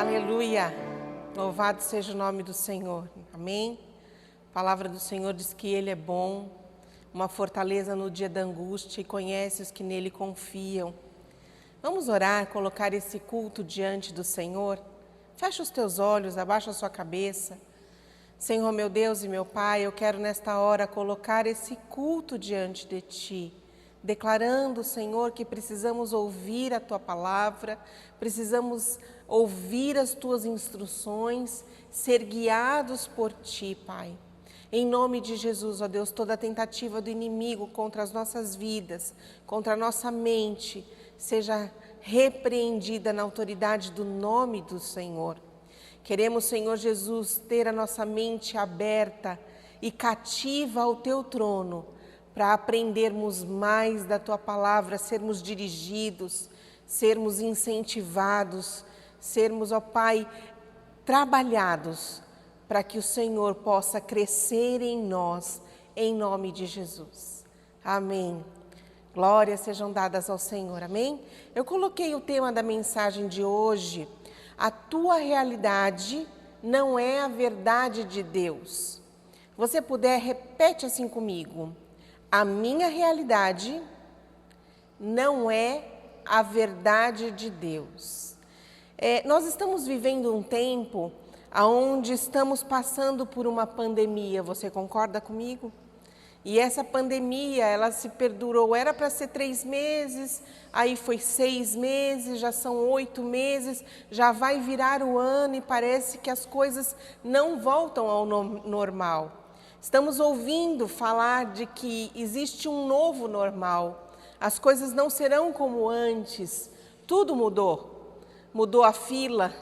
Aleluia! Louvado seja o nome do Senhor. Amém? A palavra do Senhor diz que Ele é bom, uma fortaleza no dia da angústia e conhece os que nele confiam. Vamos orar, colocar esse culto diante do Senhor? Fecha os teus olhos, abaixa a sua cabeça. Senhor, meu Deus e meu Pai, eu quero nesta hora colocar esse culto diante de Ti, declarando, Senhor, que precisamos ouvir a Tua palavra, precisamos ouvir as Tuas instruções, ser guiados por Ti, Pai. Em nome de Jesus, ó Deus, toda tentativa do inimigo contra as nossas vidas, contra a nossa mente, seja repreendida na autoridade do nome do Senhor. Queremos, Senhor Jesus, ter a nossa mente aberta e cativa ao Teu trono, para aprendermos mais da Tua palavra, sermos dirigidos, sermos incentivados, sermos, ó Pai, trabalhados, para que o Senhor possa crescer em nós, em nome de Jesus. Amém. Glórias sejam dadas ao Senhor, amém? Eu coloquei o tema da mensagem de hoje: a tua realidade não é a verdade de Deus. Se você puder, repete assim comigo: a minha realidade não é a verdade de Deus. Nós estamos vivendo um tempo onde estamos passando por uma pandemia, você concorda comigo? E essa pandemia, ela se perdurou, era para ser 3 meses, aí foi 6 meses, já são 8 meses, já vai virar o ano e parece que as coisas não voltam ao normal. Estamos ouvindo falar de que existe um novo normal, as coisas não serão como antes, tudo mudou. Mudou a fila,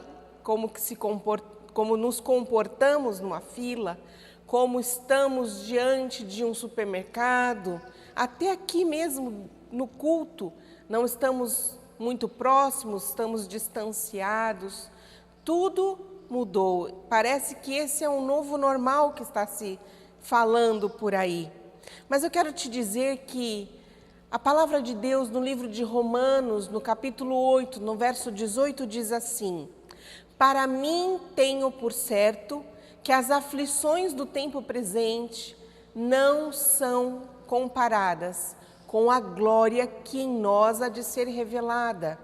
como nos comportamos numa fila, como estamos diante de um supermercado, até aqui mesmo no culto, não estamos muito próximos, estamos distanciados, tudo mudou. Parece que esse é um novo normal que está se falando por aí. Mas eu quero te dizer que a palavra de Deus no livro de Romanos, no capítulo 8, no verso 18, diz assim: para mim tenho por certo que as aflições do tempo presente não são comparadas com a glória que em nós há de ser revelada.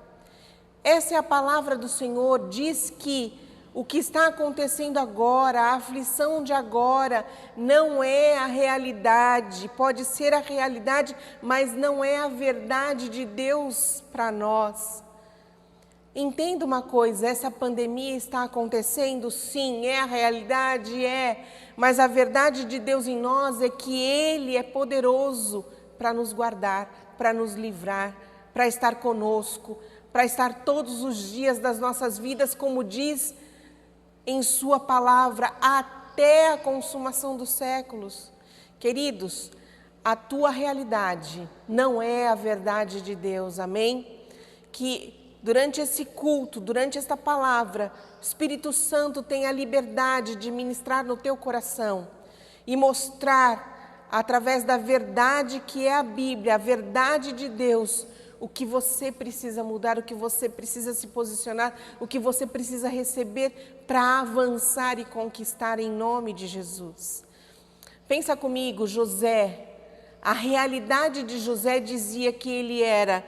Essa é a palavra do Senhor, diz que o que está acontecendo agora, a aflição de agora, não é a realidade, pode ser a realidade, mas não é a verdade de Deus para nós. Entenda uma coisa, essa pandemia está acontecendo, sim, é a realidade, mas a verdade de Deus em nós é que Ele é poderoso para nos guardar, para nos livrar, para estar conosco, para estar todos os dias das nossas vidas, como diz em Sua palavra, até a consumação dos séculos. Queridos, a tua realidade não é a verdade de Deus, amém? Que durante esse culto, durante esta palavra, o Espírito Santo tem a liberdade de ministrar no teu coração e mostrar, através da verdade que é a Bíblia, a verdade de Deus, o que você precisa mudar, o que você precisa se posicionar, o que você precisa receber para avançar e conquistar em nome de Jesus. Pensa comigo, José. A realidade de José dizia que ele era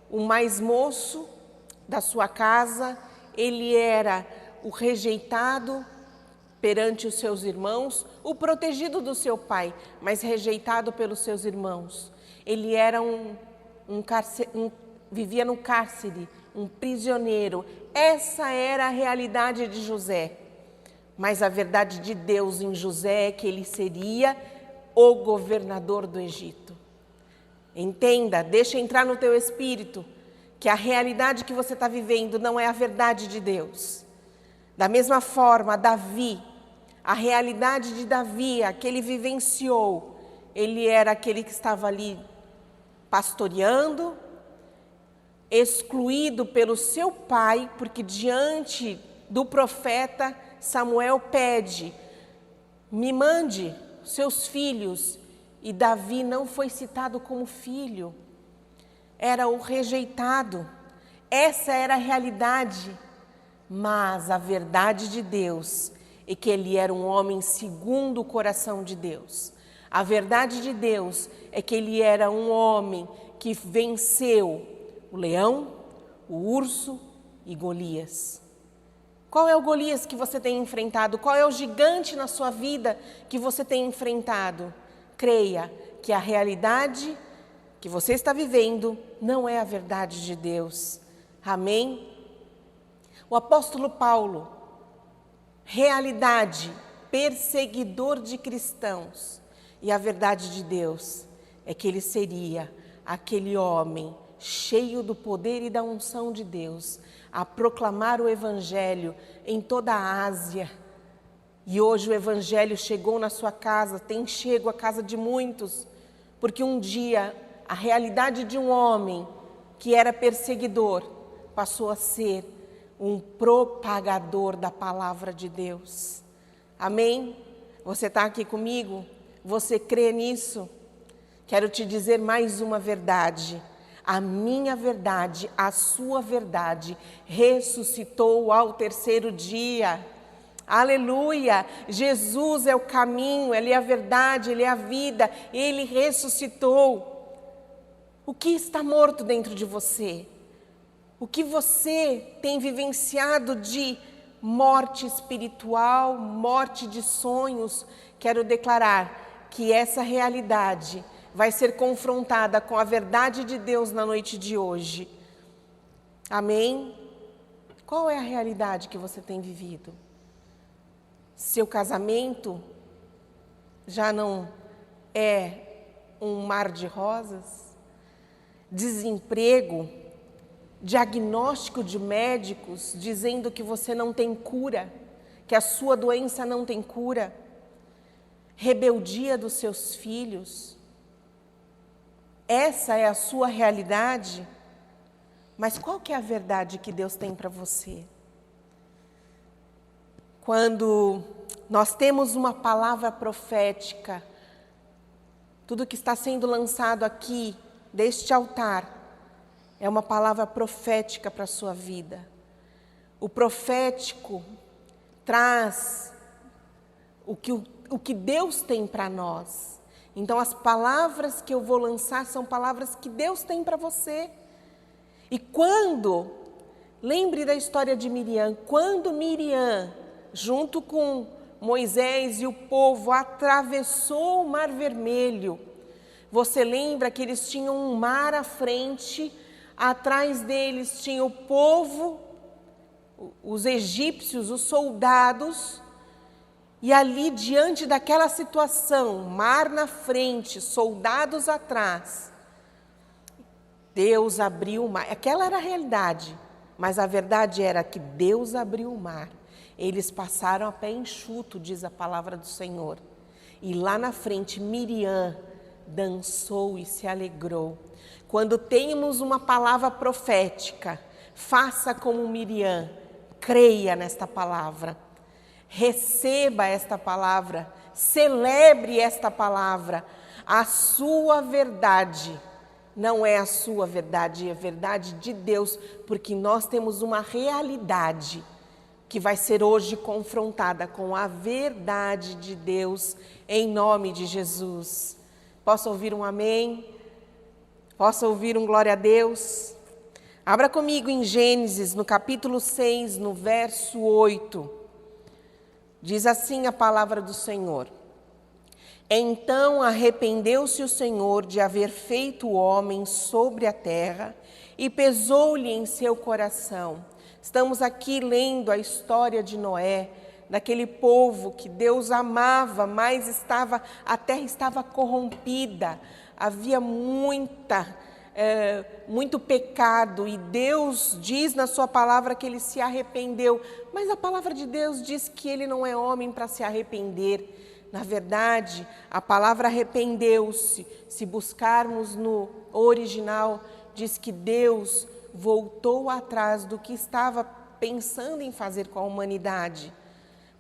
o mais moço da sua casa, ele era o rejeitado perante os seus irmãos, o protegido do seu pai, mas rejeitado pelos seus irmãos. Ele era vivia no cárcere, um prisioneiro. Essa era a realidade de José. Mas a verdade de Deus em José é que ele seria o governador do Egito. Entenda, deixa entrar no teu espírito que a realidade que você está vivendo não é a verdade de Deus. Da mesma forma, Davi, a realidade de Davi, a que ele vivenciou, ele era aquele que estava ali pastoreando, excluído pelo seu pai, porque diante do profeta Samuel pede: me mande seus filhos, e Davi não foi citado como filho. Era o rejeitado. Essa era a realidade Mas a verdade de Deus é que ele era um homem segundo o coração de Deus. A verdade de Deus é que ele era um homem que venceu o leão, o urso e Golias. Qual é o Golias que você tem enfrentado? Qual é o gigante na sua vida que você tem enfrentado? Creia que a realidade que você está vivendo não é a verdade de Deus. Amém? O apóstolo Paulo, realidade, perseguidor de cristãos, e a verdade de Deus é que ele seria aquele homem cheio do poder e da unção de Deus, a proclamar o Evangelho em toda a Ásia. E hoje o Evangelho chegou na sua casa, tem chego à casa de muitos, porque um dia a realidade de um homem que era perseguidor passou a ser um propagador da palavra de Deus. Amém? Você está aqui comigo? Você crê nisso? Quero te dizer mais uma verdade. A minha verdade, a sua verdade, ressuscitou ao terceiro dia. Aleluia! Jesus é o caminho, Ele é a verdade, Ele é a vida, Ele ressuscitou. O que está morto dentro de você? O que você tem vivenciado de morte espiritual, morte de sonhos? Quero declarar que essa realidade vai ser confrontada com a verdade de Deus na noite de hoje. Amém? Qual é a realidade que você tem vivido? Seu casamento já não é um mar de rosas? Desemprego? Diagnóstico de médicos dizendo que você não tem cura, que a sua doença não tem cura? Rebeldia dos seus filhos? Essa é a sua realidade? Mas qual que é a verdade que Deus tem para você? Quando nós temos uma palavra profética, tudo que está sendo lançado aqui, deste altar, é uma palavra profética para a sua vida. O profético traz o que Deus tem para nós. Então, as palavras que eu vou lançar são palavras que Deus tem para você. E lembre da história de Miriam, quando Miriam, junto com Moisés e o povo, atravessou o Mar Vermelho, você lembra que eles tinham um mar à frente, atrás deles tinha o povo, os egípcios, os soldados, e ali diante daquela situação, mar na frente, soldados atrás, Deus abriu o mar. Aquela era a realidade, mas a verdade era que Deus abriu o mar. Eles passaram a pé enxuto, diz a palavra do Senhor. E lá na frente, Miriam dançou e se alegrou. Quando temos uma palavra profética, faça como Miriam, creia nesta palavra, receba esta palavra, celebre esta palavra. A sua verdade não é a sua verdade, é a verdade de Deus, porque nós temos uma realidade que vai ser hoje confrontada com a verdade de Deus, em nome de Jesus. Posso ouvir um amém? Posso ouvir um glória a Deus? Abra comigo em Gênesis, no capítulo 6, no verso 8. Diz assim a palavra do Senhor. Então arrependeu-se o Senhor de haver feito o homem sobre a terra e pesou-lhe em seu coração. Estamos aqui lendo a história de Noé, daquele povo que Deus amava, mas a terra estava corrompida, havia muito pecado, e Deus diz na sua palavra que ele se arrependeu, mas a palavra de Deus diz que ele não é homem para se arrepender. Na verdade, a palavra arrependeu-se, se buscarmos no original, diz que Deus voltou atrás do que estava pensando em fazer com a humanidade.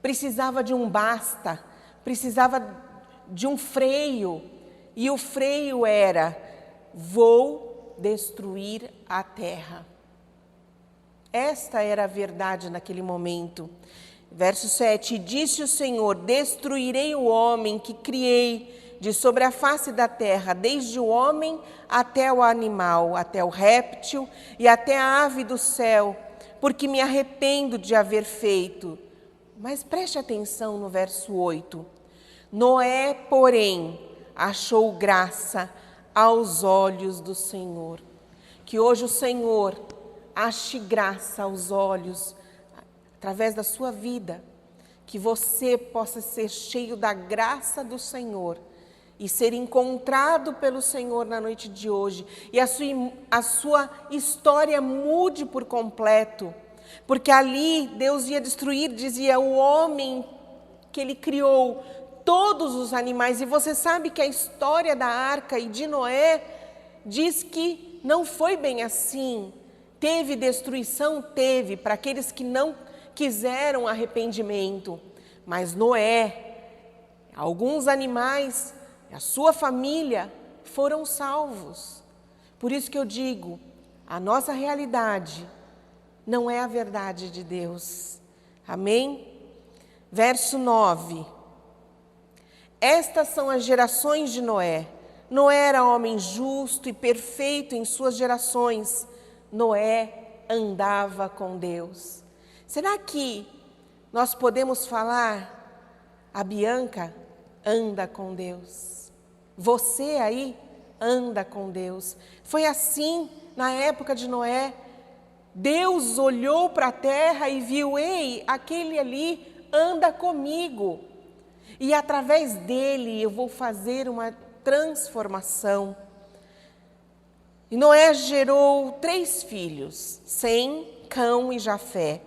Precisava de um basta, precisava de um freio, e o freio era: vou destruir a terra. Esta era a verdade naquele momento. Verso 7, e disse o Senhor, destruirei o homem que criei de sobre a face da terra, desde o homem até o animal, até o réptil e até a ave do céu, porque me arrependo de haver feito. Mas preste atenção no verso 8. Noé, porém, achou graça aos olhos do Senhor. Que hoje o Senhor ache graça aos olhos, através da sua vida, que você possa ser cheio da graça do Senhor e ser encontrado pelo Senhor na noite de hoje, e a sua história mude por completo, porque ali Deus ia destruir, dizia, o homem que Ele criou, todos os animais, e você sabe que a história da arca e de Noé diz que não foi bem assim. Teve destruição? Teve, para aqueles que não quiseram arrependimento. Mas Noé, alguns animais, a sua família foram salvos. Por isso que eu digo, a nossa realidade não é a verdade de Deus. Amém? Verso 9. Estas são as gerações de Noé. Noé era homem justo e perfeito em suas gerações. Noé andava com Deus. Será que nós podemos falar, a Bianca anda com Deus? Você aí anda com Deus. Foi assim na época de Noé. Deus olhou para a terra e viu, ei, aquele ali anda comigo. E através dele eu vou fazer uma transformação. E Noé gerou 3 filhos, Sem, Cão e Jafé.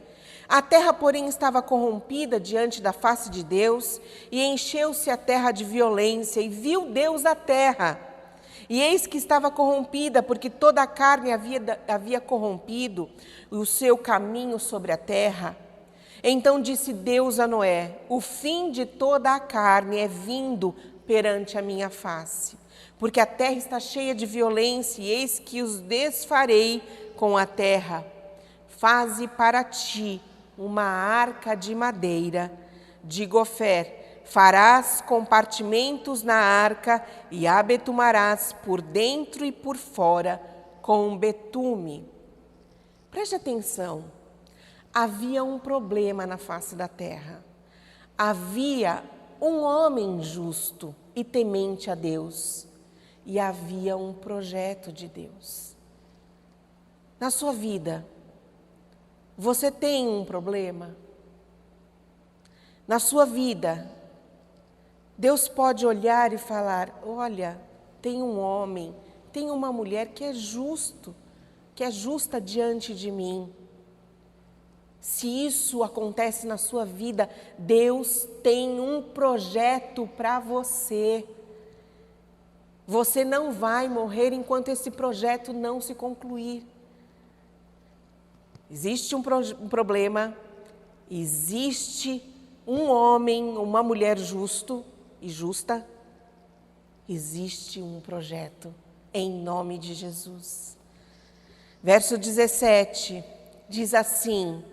A terra, porém, estava corrompida diante da face de Deus, e encheu-se a terra de violência, e viu Deus a terra. E eis que estava corrompida, porque toda a carne havia corrompido o seu caminho sobre a terra. Então disse Deus a Noé, o fim de toda a carne é vindo perante a minha face, porque a terra está cheia de violência, e eis que os desfarei com a terra. Faze para ti uma arca de madeira de gofer, farás compartimentos na arca e a betumarás por dentro e por fora com betume. Preste atenção, havia um problema na face da terra. Havia um homem justo e temente a Deus. E havia um projeto de Deus. Na sua vida, você tem um problema? Na sua vida, Deus pode olhar e falar, olha, tem um homem, tem uma mulher que é justo, que é justa diante de mim. Se isso acontece na sua vida, Deus tem um projeto para você. Você não vai morrer enquanto esse projeto não se concluir. Existe um problema, existe um homem, uma mulher justo e justa, existe um projeto em nome de Jesus. Verso 17 diz assim,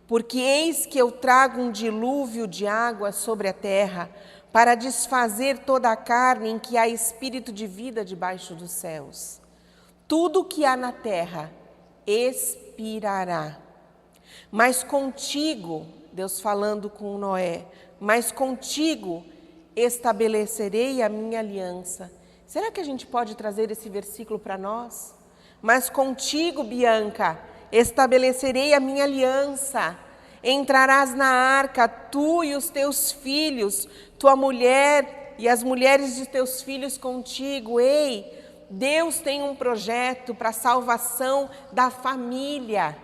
porque eis que eu trago um dilúvio de água sobre a terra, para desfazer toda a carne em que há espírito de vida debaixo dos céus. Tudo que há na terra expirará. Mas contigo, Deus falando com Noé, mas contigo estabelecerei a minha aliança. Será que a gente pode trazer esse versículo para nós? Mas contigo, Bianca, estabelecerei a minha aliança. Entrarás na arca, tu e os teus filhos, tua mulher e as mulheres de teus filhos contigo. Ei, Deus tem um projeto para a salvação da família.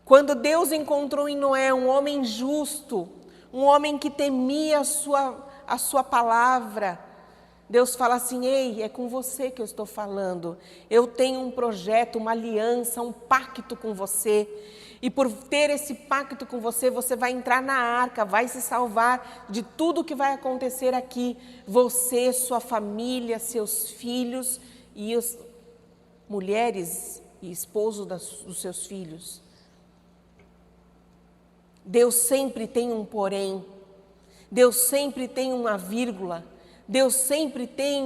Quando Deus encontrou em Noé um homem justo, um homem que temia a sua palavra, Deus fala assim, ei, é com você que eu estou falando. Eu tenho um projeto, uma aliança, um pacto com você. E por ter esse pacto com você, você vai entrar na arca, vai se salvar de tudo que vai acontecer aqui. Você, sua família, seus filhos e as mulheres e esposo dos seus filhos. Deus sempre tem um porém, Deus sempre tem uma vírgula, Deus sempre tem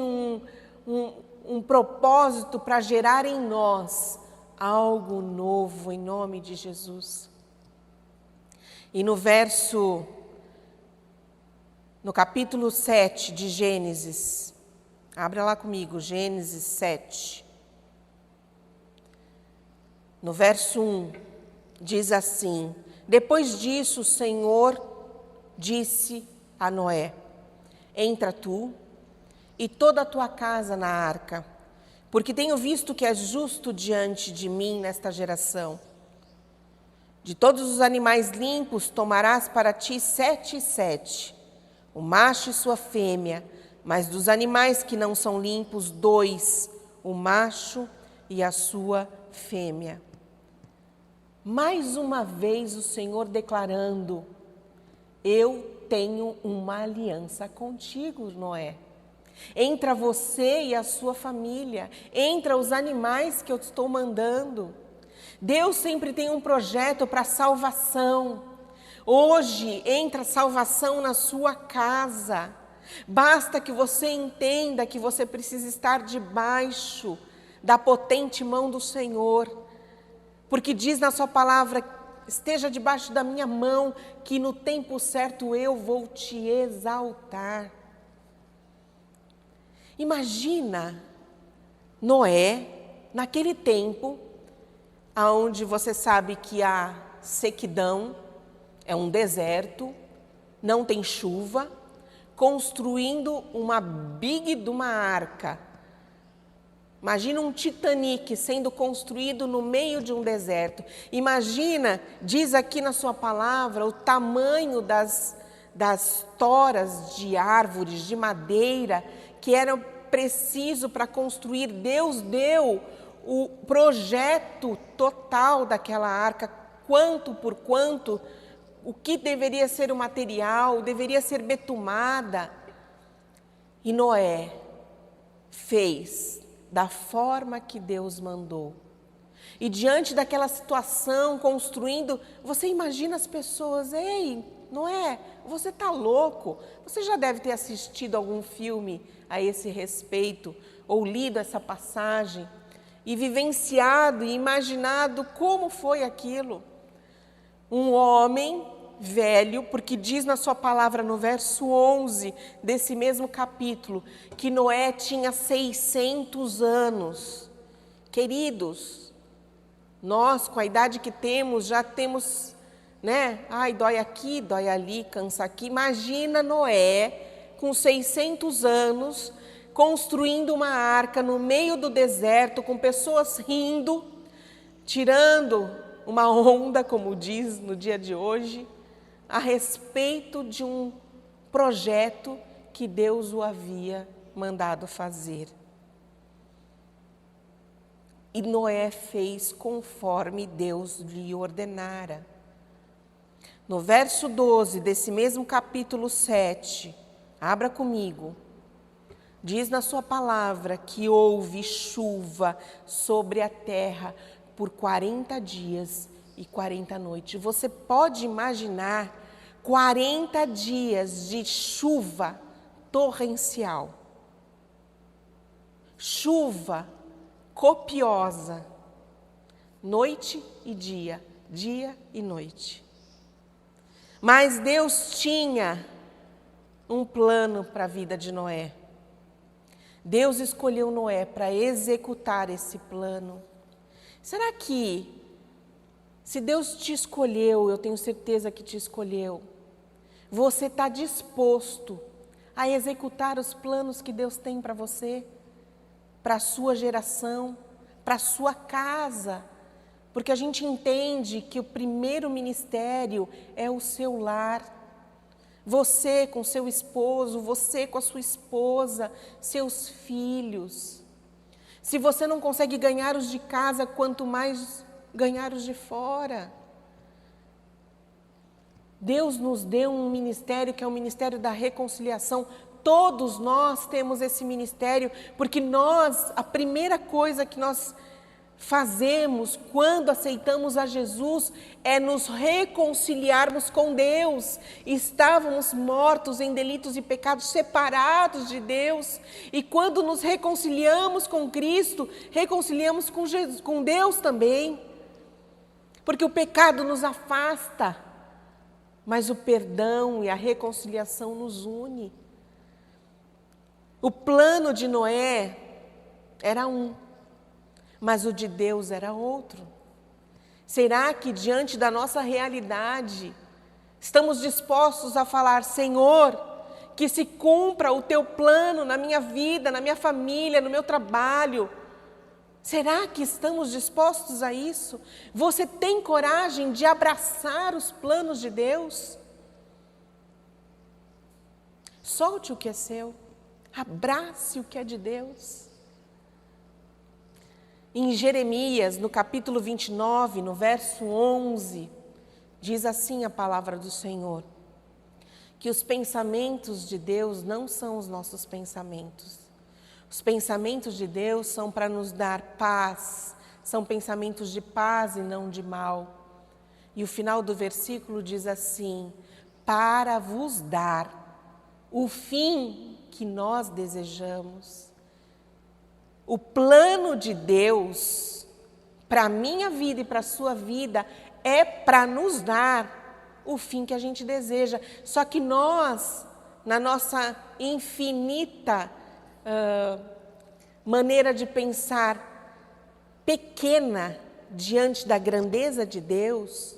um propósito para gerar em nós algo novo, em nome de Jesus. E no capítulo 7 de Gênesis, abra lá comigo, Gênesis 7. No verso 1, diz assim: depois disso o Senhor disse a Noé: entra tu e toda a tua casa na arca, porque tenho visto que és justo diante de mim nesta geração. De todos os animais limpos tomarás para ti 7 e 7, o macho e sua fêmea, mas dos animais que não são limpos, 2, o macho e a sua fêmea. Mais uma vez o Senhor declarando: eu tenho uma aliança contigo, Noé. Entra você e a sua família, entra os animais que eu estou mandando. Deus sempre tem um projeto para salvação. Hoje entra salvação na sua casa. Basta que você entenda que você precisa estar debaixo da potente mão do Senhor. Porque diz na sua palavra: esteja debaixo da minha mão, que no tempo certo eu vou te exaltar. Imagina Noé, naquele tempo, onde você sabe que há sequidão, é um deserto, não tem chuva, construindo uma de uma arca. Imagina um Titanic sendo construído no meio de um deserto. Imagina, diz aqui na sua palavra, o tamanho das toras de árvores, de madeira, que eram preciso para construir. Deus deu o projeto total daquela arca, quanto por quanto, o que deveria ser o material, deveria ser betumada. E Noé fez da forma que Deus mandou. E diante daquela situação, construindo, você imagina as pessoas: ei, Noé, você está louco? Você já deve ter assistido algum filme a esse respeito, ou lido essa passagem, e vivenciado e imaginado como foi aquilo. Um homem velho, porque diz na sua palavra no verso 11 desse mesmo capítulo, que Noé tinha 600 anos. Queridos, nós com a idade que temos, já temos, né? Ai, dói aqui, dói ali, cansa aqui. Imagina Noé com 600 anos, construindo uma arca no meio do deserto, com pessoas rindo, tirando uma onda, como diz no dia de hoje, a respeito de um projeto que Deus o havia mandado fazer. E Noé fez conforme Deus lhe ordenara. No verso 12 desse mesmo capítulo 7, abra comigo, diz na sua palavra que houve chuva sobre a terra por 40 dias e 40 noites. Você pode imaginar 40 dias de chuva torrencial, chuva copiosa, noite e dia, dia e noite. Mas Deus tinha um plano para a vida de Noé. Deus escolheu Noé para executar esse plano. Será que, se Deus te escolheu, eu tenho certeza que te escolheu, você está disposto a executar os planos que Deus tem para você, para a sua geração, para a sua casa? Porque a gente entende que o primeiro ministério é o seu lar. Você com seu esposo, você com a sua esposa, seus filhos. Se você não consegue ganhar os de casa, quanto mais ganhar os de fora. Deus nos deu um ministério que é o ministério da reconciliação. Todos nós temos esse ministério, porque a primeira coisa que nós fazemos quando aceitamos a Jesus é nos reconciliarmos com Deus. Estávamos mortos em delitos e pecados, separados de Deus. E quando nos reconciliamos com Cristo, reconciliamos com Deus também. Porque o pecado nos afasta, mas o perdão e a reconciliação nos une. O plano de Noé era um, mas o de Deus era outro. Será que diante da nossa realidade, estamos dispostos a falar: Senhor, que se cumpra o teu plano na minha vida, na minha família, no meu trabalho? Será que estamos dispostos a isso? Você tem coragem de abraçar os planos de Deus? Solte o que é seu, abrace o que é de Deus. Em Jeremias, no capítulo 29, no verso 11, diz assim a palavra do Senhor: que os pensamentos de Deus não são os nossos pensamentos. Os pensamentos de Deus são para nos dar paz, são pensamentos de paz e não de mal. E o final do versículo diz assim: para vos dar o fim que nós desejamos. O plano de Deus para a minha vida e para a sua vida é para nos dar o fim que a gente deseja. Só que nós, na nossa infinita maneira de pensar pequena diante da grandeza de Deus,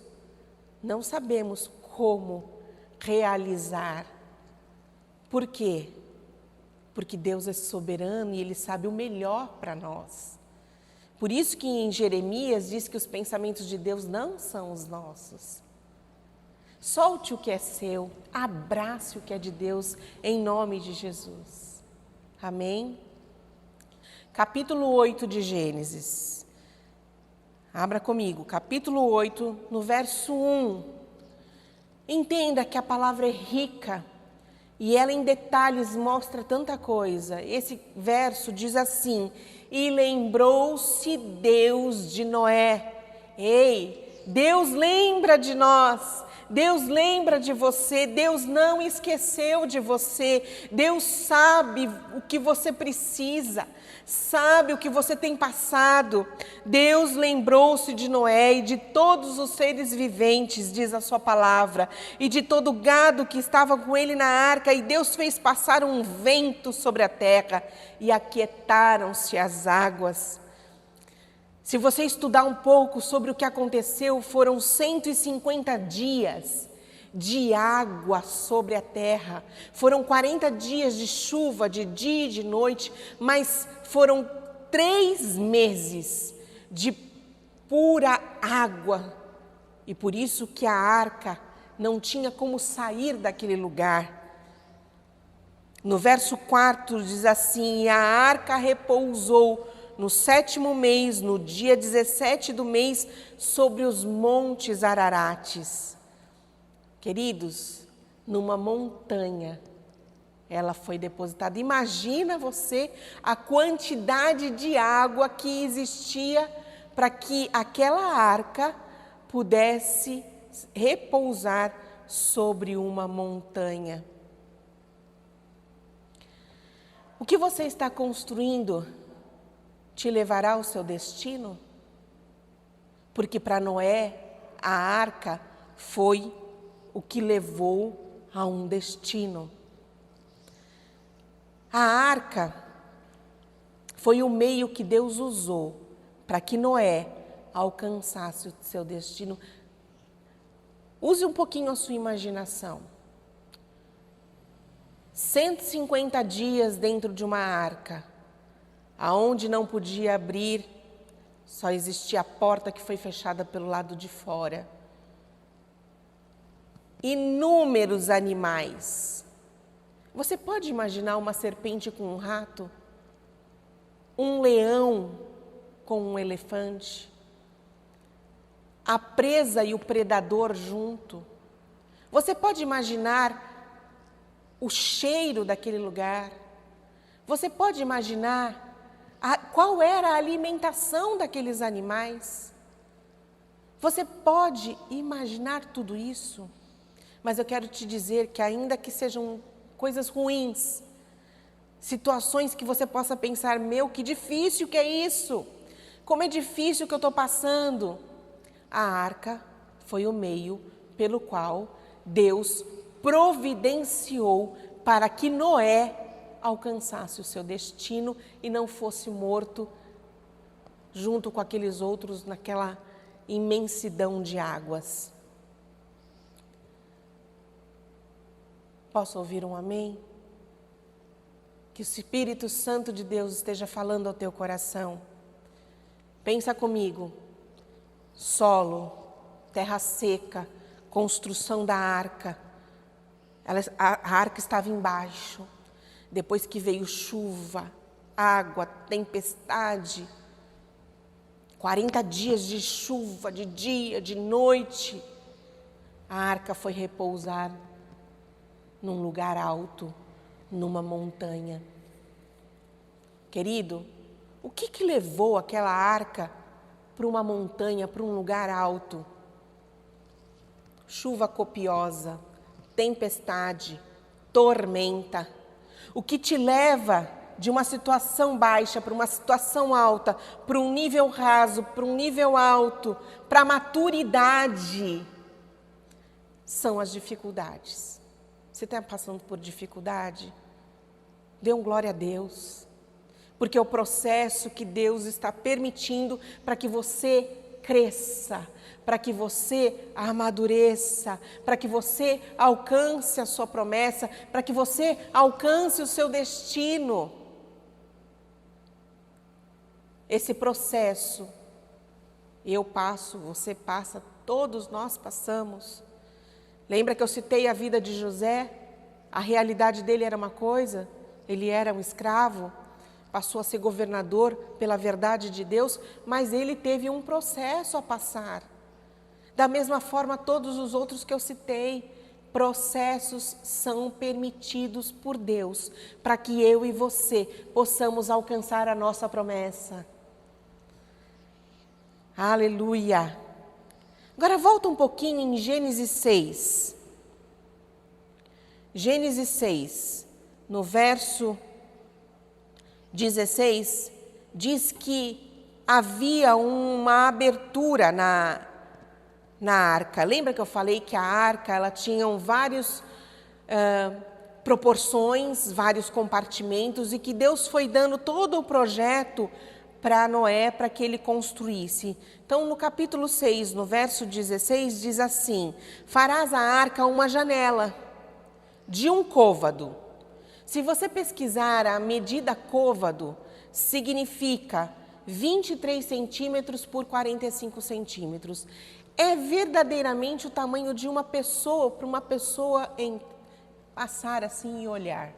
não sabemos como realizar. Por quê? Porque Deus é soberano e Ele sabe o melhor para nós. Por isso que em Jeremias diz que os pensamentos de Deus não são os nossos. Solte o que é seu, abrace o que é de Deus, em nome de Jesus. Amém? Capítulo 8 de Gênesis. Abra comigo, capítulo 8, no verso 1. Entenda que a palavra é rica. E ela em detalhes mostra tanta coisa. Esse verso diz assim: e lembrou-se Deus de Noé. Ei, Deus lembra de nós. Deus lembra de você. Deus não esqueceu de você. Deus sabe o que você precisa. Sabe o que você tem passado. Deus lembrou-se de Noé e de todos os seres viventes, diz a sua palavra, e de todo o gado que estava com ele na arca, e Deus fez passar um vento sobre a terra, e aquietaram-se as águas. Se você estudar um pouco sobre o que aconteceu, foram 150 dias de água sobre a terra. Foram 40 dias de chuva, de dia e de noite, mas foram 3 meses de pura água. E por isso que a arca não tinha como sair daquele lugar. No verso 4 diz assim: e a arca repousou no 7º mês, no dia 17 do mês, sobre os montes Ararates. Queridos, numa montanha ela foi depositada. Imagina você a quantidade de água que existia para que aquela arca pudesse repousar sobre uma montanha. O que você está construindo te levará ao seu destino? Porque para Noé, a arca foi o que levou a um destino. A arca foi o meio que Deus usou para que Noé alcançasse o seu destino. Use um pouquinho a sua imaginação. 150 dias dentro de uma arca, aonde não podia abrir, só existia a porta que foi fechada pelo lado de fora. Inúmeros animais. Você pode imaginar uma serpente com um rato? Um leão com um elefante? A presa e o predador junto? Você pode imaginar o cheiro daquele lugar? Você pode imaginar Qual era a alimentação daqueles animais? Você pode imaginar tudo isso? Mas eu quero te dizer que ainda que sejam coisas ruins, situações que você possa pensar, meu, que difícil que é isso, como é difícil que eu estou passando. A arca foi o meio pelo qual Deus providenciou para que Noé alcançasse o seu destino e não fosse morto junto com aqueles outros naquela imensidão de águas. Posso ouvir um amém? Que o Espírito Santo de Deus esteja falando ao teu coração. Pensa comigo. Solo, terra seca, construção da arca. A arca estava embaixo. Depois que veio chuva, água, tempestade, 40 dias de chuva, de dia, de noite, a arca foi repousar num lugar alto, numa montanha. Querido, o que levou aquela arca para uma montanha, para um lugar alto? Chuva copiosa, tempestade, tormenta. O que te leva de uma situação baixa para uma situação alta, para um nível raso, para um nível alto, para a maturidade, são as dificuldades. Você está passando por dificuldade? Dê um glória a Deus, porque é o processo que Deus está permitindo para que você cresça, para que você amadureça, para que você alcance a sua promessa, para que você alcance o seu destino. Esse processo, eu passo, você passa, todos nós passamos. Lembra que eu citei a vida de José? A realidade dele era uma coisa, ele era um escravo, passou a ser governador pela verdade de Deus, mas ele teve um processo a passar. Da mesma forma, todos os outros que eu citei, processos são permitidos por Deus, para que eu e você possamos alcançar a nossa promessa. Aleluia! Agora volta um pouquinho em Gênesis 6. Gênesis 6, no verso 16, diz que havia uma abertura na arca. Lembra que eu falei que a arca ela tinha várias proporções, vários compartimentos, e que Deus foi dando todo o projeto para Noé, para que ele construísse. Então, no capítulo 6, no verso 16, diz assim: farás a arca uma janela de um côvado. Se você pesquisar a medida côvado, significa 23 centímetros por 45 centímetros. É verdadeiramente o tamanho de uma pessoa, para uma pessoa passar assim e olhar.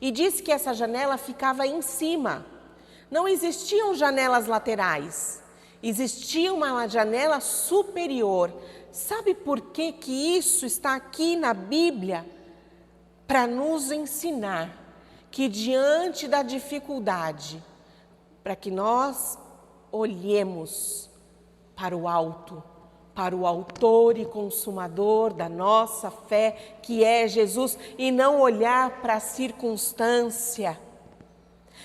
E diz que essa janela ficava em cima. Não existiam janelas laterais, existia uma janela superior. Sabe por que isso está aqui na Bíblia? Para nos ensinar que diante da dificuldade, para que nós olhemos para o alto, para o autor e consumador da nossa fé, que é Jesus, e não olhar para a circunstância.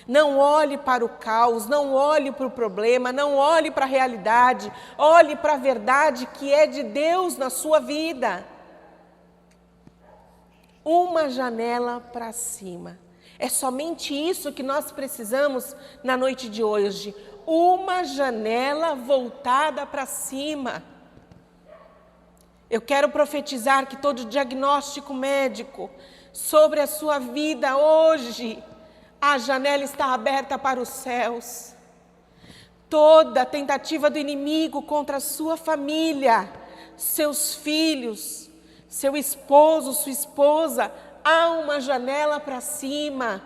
Não olhe para o caos, não olhe para o problema, não olhe para a realidade, olhe para a verdade que é de Deus na sua vida. Uma janela para cima. É somente isso que nós precisamos na noite de hoje. Uma janela voltada para cima. Eu quero profetizar que todo diagnóstico médico sobre a sua vida hoje, a janela está aberta para os céus. Toda tentativa do inimigo contra a sua família, seus filhos, seu esposo, sua esposa, há uma janela para cima.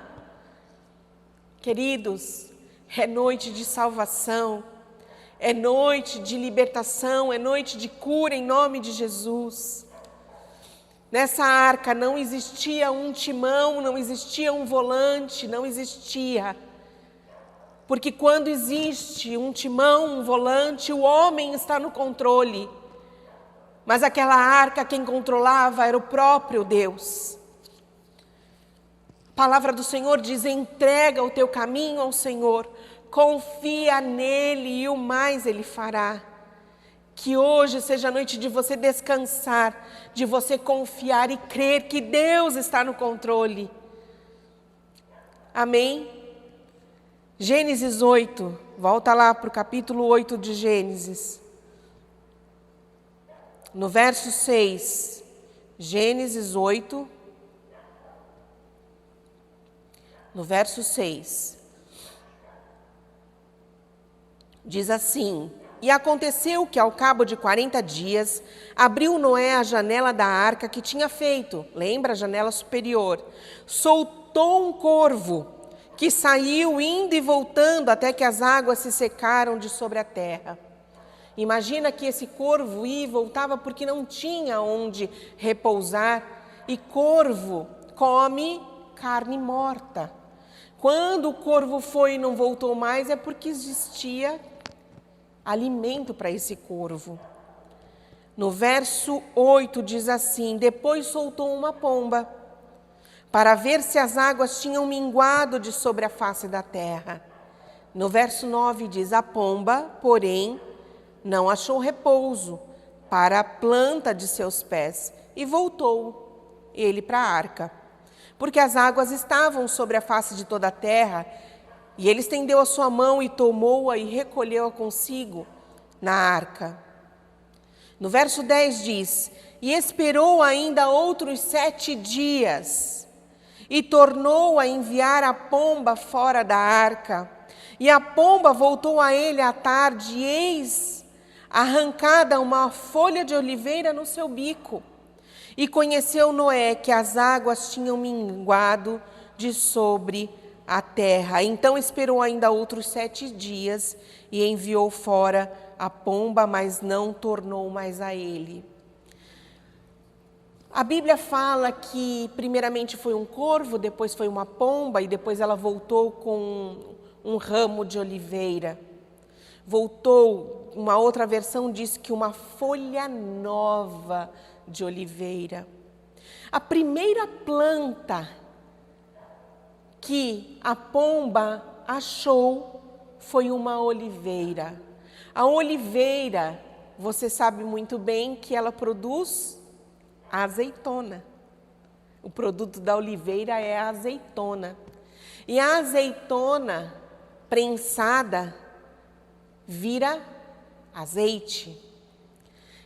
Queridos, é noite de salvação, é noite de libertação, é noite de cura em nome de Jesus. Nessa arca não existia um timão, não existia um volante, não existia. Porque quando existe um timão, um volante, o homem está no controle. Mas aquela arca, quem controlava era o próprio Deus. A palavra do Senhor diz: entrega o teu caminho ao Senhor, confia nele e o mais ele fará. Que hoje seja a noite de você descansar, de você confiar e crer que Deus está no controle. Amém? Gênesis 8, volta lá para o capítulo 8 de Gênesis. No verso 6, Gênesis 8, no verso 6, diz assim: e aconteceu que ao cabo de 40 dias, abriu Noé a janela da arca que tinha feito, lembra a janela superior, soltou um corvo, que saiu indo e voltando até que as águas se secaram de sobre a terra. Imagina que esse corvo ia e voltava porque não tinha onde repousar, e corvo come carne morta. Quando o corvo foi e não voltou mais, é porque existia alimento para esse corvo. No verso 8 diz assim: depois soltou uma pomba, para ver se as águas tinham minguado de sobre a face da terra. No verso 9 diz: a pomba, porém, não achou repouso para a planta de seus pés, e voltou ele para a arca, porque as águas estavam sobre a face de toda a terra, e ele estendeu a sua mão e tomou-a e recolheu-a consigo na arca. No verso 10 diz: e esperou ainda outros 7 dias, e tornou a enviar a pomba fora da arca. E a pomba voltou a ele à tarde, e eis arrancada uma folha de oliveira no seu bico. E conheceu Noé que as águas tinham minguado de sobre a terra. Então esperou ainda outros 7 dias e enviou fora a pomba, mas não tornou mais a ele. A Bíblia fala que primeiramente foi um corvo, depois foi uma pomba e depois ela voltou com um ramo de oliveira. Voltou, uma outra versão diz que uma folha nova de oliveira. A primeira planta que a pomba achou foi uma oliveira. A oliveira, você sabe muito bem que ela produz a azeitona. O produto da oliveira é a azeitona. E a azeitona prensada vira azeite.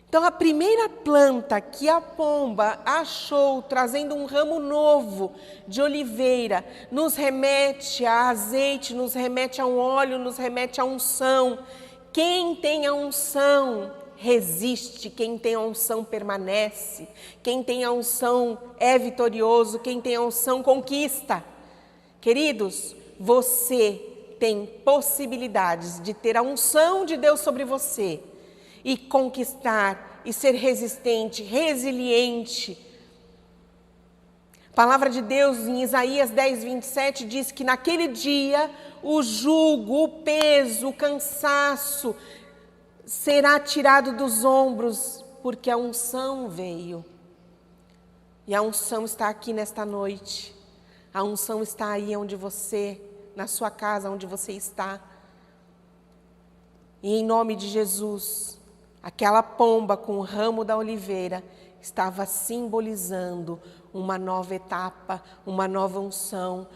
Então, a primeira planta que a pomba achou, trazendo um ramo novo de oliveira, nos remete a azeite, nos remete a um óleo, nos remete a unção. Quem tem a unção resiste, quem tem a unção permanece, quem tem a unção é vitorioso, quem tem a unção conquista. Queridos, você tem possibilidades de ter a unção de Deus sobre você e conquistar e ser resistente, resiliente. A palavra de Deus em Isaías 10, 27 diz que naquele dia o jugo, o peso, o cansaço será tirado dos ombros, porque a unção veio. E a unção está aqui nesta noite. A unção está aí onde você, na sua casa, onde você está. E em nome de Jesus, aquela pomba com o ramo da oliveira estava simbolizando uma nova etapa, uma nova unção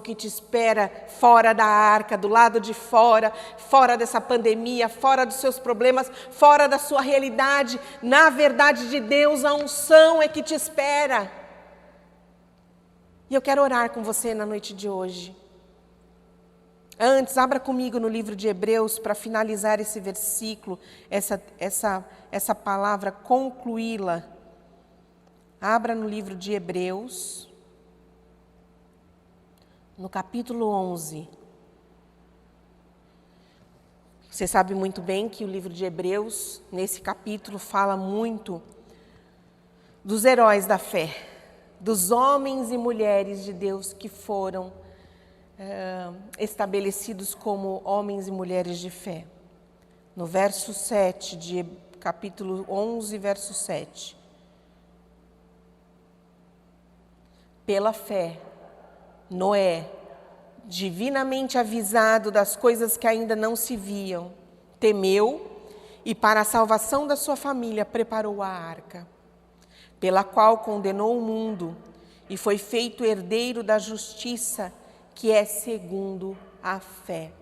que te espera fora da arca, do lado de fora, fora dessa pandemia, fora dos seus problemas, fora da sua realidade. Na verdade de Deus, a unção é que te espera. E eu quero orar com você na noite de hoje. Antes, abra comigo no livro de Hebreus para finalizar esse versículo, essa palavra, concluí-la. Abra no livro de Hebreus, no capítulo 11. Você sabe muito bem que o livro de Hebreus, nesse capítulo, fala muito dos heróis da fé, dos homens e mulheres de Deus que foram estabelecidos como homens e mulheres de fé. No verso 7 de capítulo 11, verso 7. Pela fé, Noé, divinamente avisado das coisas que ainda não se viam, temeu e para a salvação da sua família preparou a arca, pela qual condenou o mundo e foi feito herdeiro da justiça, que é segundo a fé.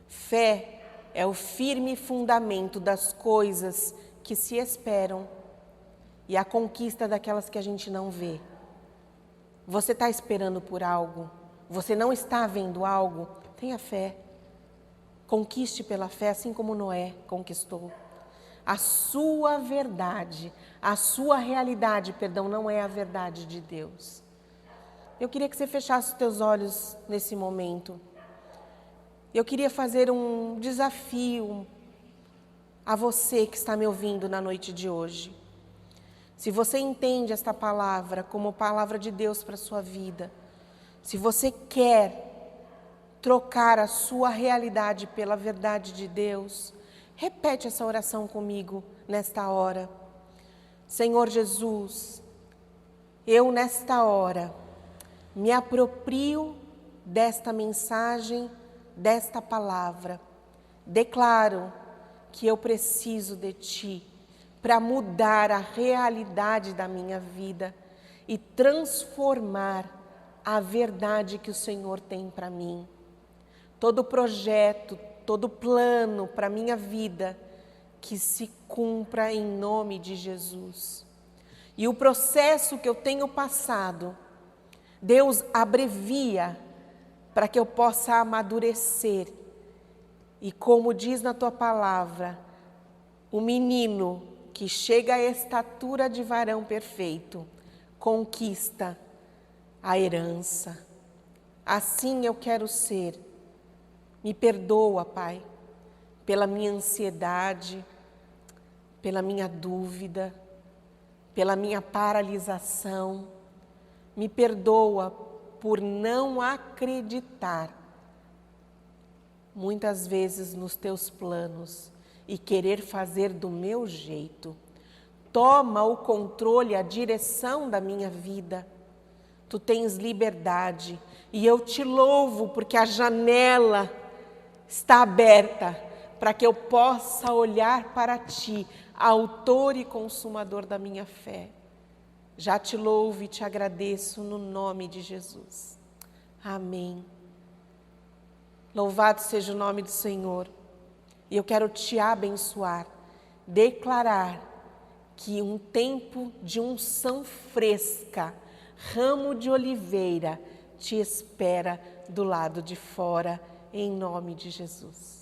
Fé é o firme fundamento das coisas que se esperam e a conquista daquelas que a gente não vê. Você está esperando por algo? Você não está vendo algo? Tenha fé. Conquiste pela fé, assim como Noé conquistou. A sua verdade, a sua realidade, não é a verdade de Deus. Eu queria que você fechasse os teus olhos nesse momento. Eu queria fazer um desafio a você que está me ouvindo na noite de hoje. Se você entende esta palavra como palavra de Deus para a sua vida, se você quer trocar a sua realidade pela verdade de Deus, repete essa oração comigo nesta hora. Senhor Jesus, eu nesta hora me aproprio desta mensagem, desta palavra. Declaro que eu preciso de Ti para mudar a realidade da minha vida e transformar a verdade que o Senhor tem para mim. Todo projeto, todo plano para a minha vida, que se cumpra em nome de Jesus. E o processo que eu tenho passado, Deus abrevia para que eu possa amadurecer. E como diz na Tua palavra, o menino que chega à estatura de varão perfeito, conquista a herança. Assim eu quero ser. Me perdoa, Pai, pela minha ansiedade, pela minha dúvida, pela minha paralisação. Me perdoa por não acreditar, muitas vezes, nos Teus planos e querer fazer do meu jeito. Toma o controle, a direção da minha vida. Tu tens liberdade e eu Te louvo porque a janela está aberta para que eu possa olhar para Ti, autor e consumador da minha fé. Já Te louvo e Te agradeço no nome de Jesus. Amém. Louvado seja o nome do Senhor. E eu quero Te abençoar, declarar que um tempo de unção fresca, ramo de oliveira, te espera do lado de fora, em nome de Jesus.